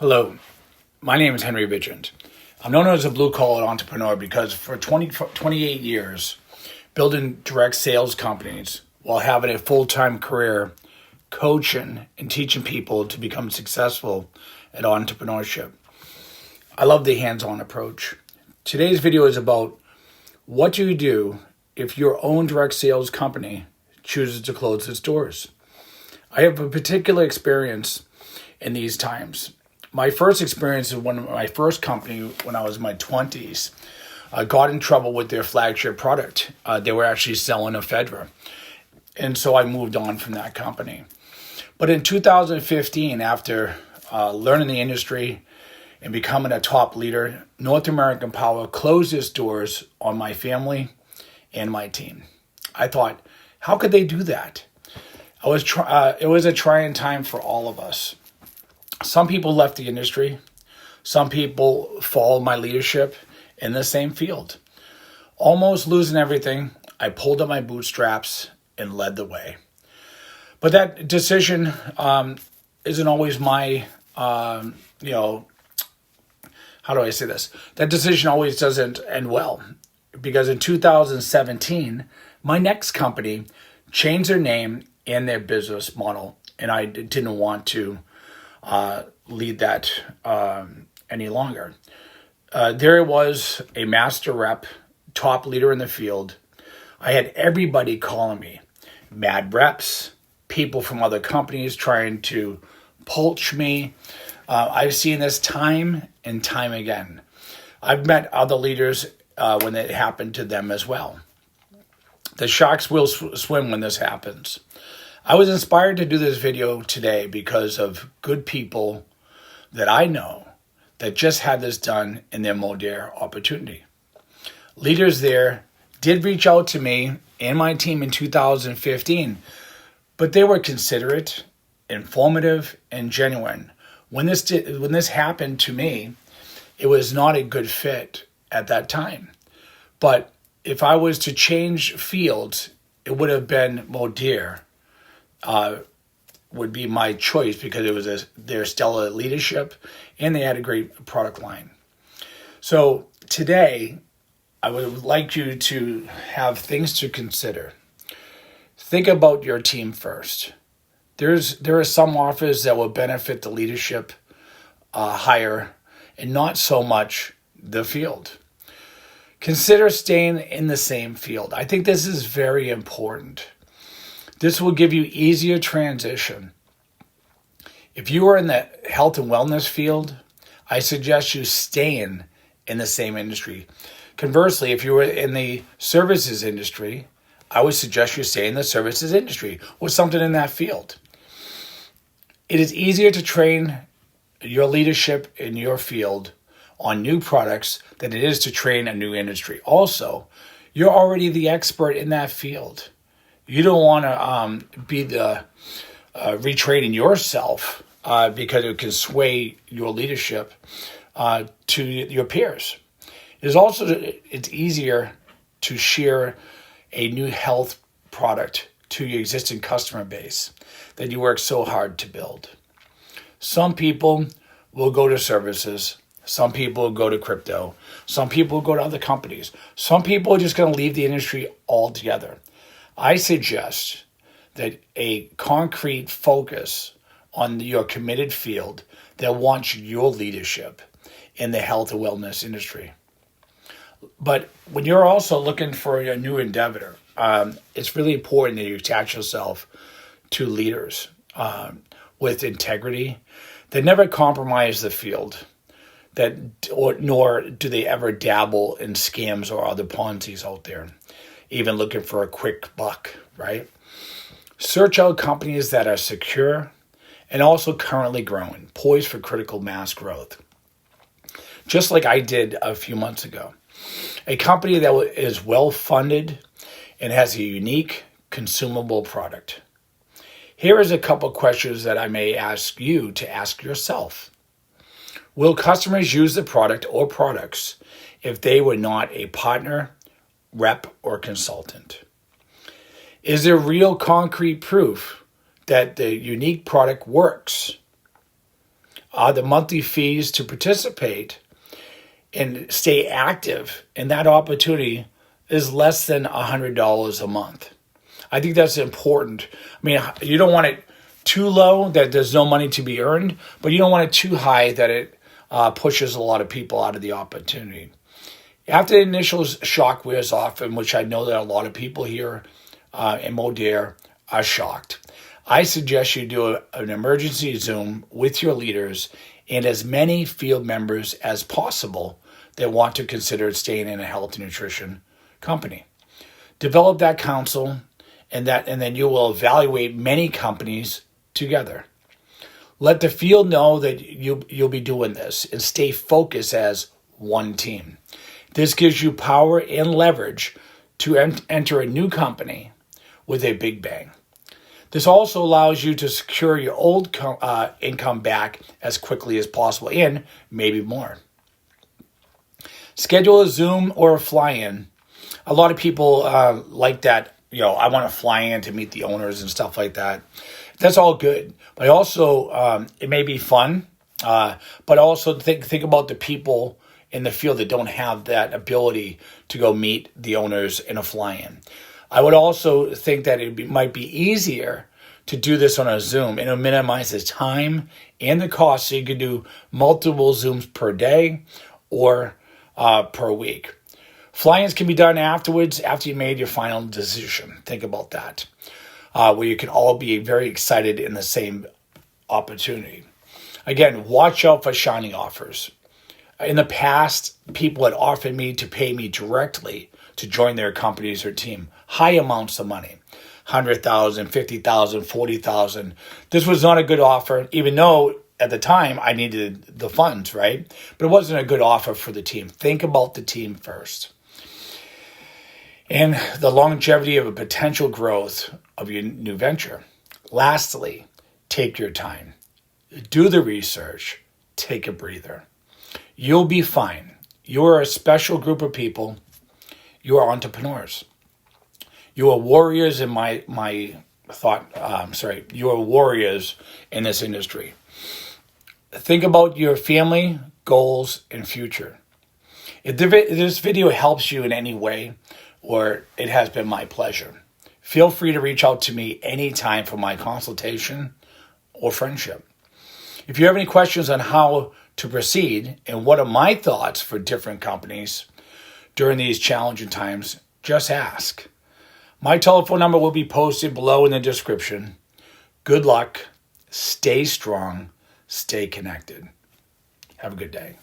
Hello, my name is Henry Vigent. I'm known as a blue-collar entrepreneur because for 28 years, building direct sales companies while having a full-time career coaching and teaching people to become successful at entrepreneurship. I love the hands-on approach. Today's video is about what do you do if your own direct sales company chooses to close its doors. I have a particular experience in these times. My first experience is when my first company, when I was in my 20s, got in trouble with their flagship product. They were actually selling ephedra. And so I moved on from that company. But in 2015, after learning the industry and becoming a top leader, North American Power closed its doors on my family and my team. I thought, how could they do that? It was a trying time for all of us. Some people left the industry. Some people followed my leadership in the same field. Almost losing everything, I pulled up my bootstraps and led the way. But that decision isn't always my, how do I say this? That decision always doesn't end well. Because in 2017, my next company changed their name and their business model. And I didn't want to lead that any longer. There was a master rep, top leader in the field. I had everybody calling me mad reps, people from other companies trying to poach me. I've seen this time and time again. I've met other leaders when it happened to them as well. The sharks will swim when this happens. I was inspired to do this video today because of good people that I know that just had this done in their Modere opportunity. Leaders there did reach out to me and my team in 2015, but they were considerate, informative, and genuine. When this happened to me, it was not a good fit at that time. But if I was to change fields, it would have been Modere. Would be my choice because it was their stellar leadership and they had a great product line. So today, I would like you to have things to consider. Think about your team first. There are some offers that will benefit the leadership higher and not so much the field. Consider staying in the same field. I think this is very important. This will give you easier transition. If you are in the health and wellness field, I suggest you staying in the same industry. Conversely, if you were in the services industry, I would suggest you stay in the services industry or something in that field. It is easier to train your leadership in your field on new products than it is to train a new industry. Also, you're already the expert in that field. You don't want to be the retraining yourself because it can sway your leadership to your peers. It's easier to share a new health product to your existing customer base that you work so hard to build. Some people will go to services. Some people will go to crypto. Some people will go to other companies. Some people are just going to leave the industry altogether. I suggest that a concrete focus on your committed field that wants your leadership in the health and wellness industry. But when you're also looking for a new endeavor, it's really important that you attach yourself to leaders with integrity that never compromise the field, nor do they ever dabble in scams or other Ponzi's out there, even looking for a quick buck, right? Search out companies that are secure and also currently growing, poised for critical mass growth. Just like I did a few months ago. A company that is well-funded and has a unique, consumable product. Here is a couple questions that I may ask you to ask yourself. Will customers use the product or products if they were not a partner, rep, or consultant? Is there real concrete proof that the unique product works? the monthly fees to participate and stay active in that opportunity is less than $100 a month. I think that's important. I mean, you don't want it too low that there's no money to be earned, but you don't want it too high that it pushes a lot of people out of the opportunity. After the initial shock wears off, in which I know that a lot of people here in Modere are shocked, I suggest you do an emergency Zoom with your leaders and as many field members as possible that want to consider staying in a health and nutrition company. Develop that council, and then you will evaluate many companies together. Let the field know that you'll be doing this and stay focused as one team. This gives you power and leverage to enter a new company with a big bang. This also allows you to secure your old income back as quickly as possible and maybe more. Schedule a Zoom or a fly-in. A lot of people like that, I want to fly in to meet the owners and stuff like that. That's all good. But also, it may be fun, but also think about the people in the field that don't have that ability to go meet the owners in a fly-in. I would also think that might be easier to do this on a Zoom, and it'll minimize the time and the cost, so you could do multiple Zooms per day or per week. Fly-ins can be done afterwards, after you made your final decision. Think about that, where you can all be very excited in the same opportunity. Again, watch out for shining offers. In the past, people had offered me to pay me directly to join their companies or team, high amounts of money, $100,000, $50,000, $40,000. This was not a good offer, even though at the time I needed the funds, right? But it wasn't a good offer for the team. Think about the team first. And the longevity of a potential growth of your new venture. Lastly, take your time. Do the research. Take a breather. You'll be fine. You are a special group of people. You are entrepreneurs. You are warriors in you are warriors in this industry. Think about your family, goals, and future. If this video helps you in any way, or it has been my pleasure, feel free to reach out to me anytime for my consultation or friendship. If you have any questions on how to proceed and what are my thoughts for different companies during these challenging times, just ask. My telephone number will be posted below in the description. Good luck. Stay strong. Stay connected. Have a good day.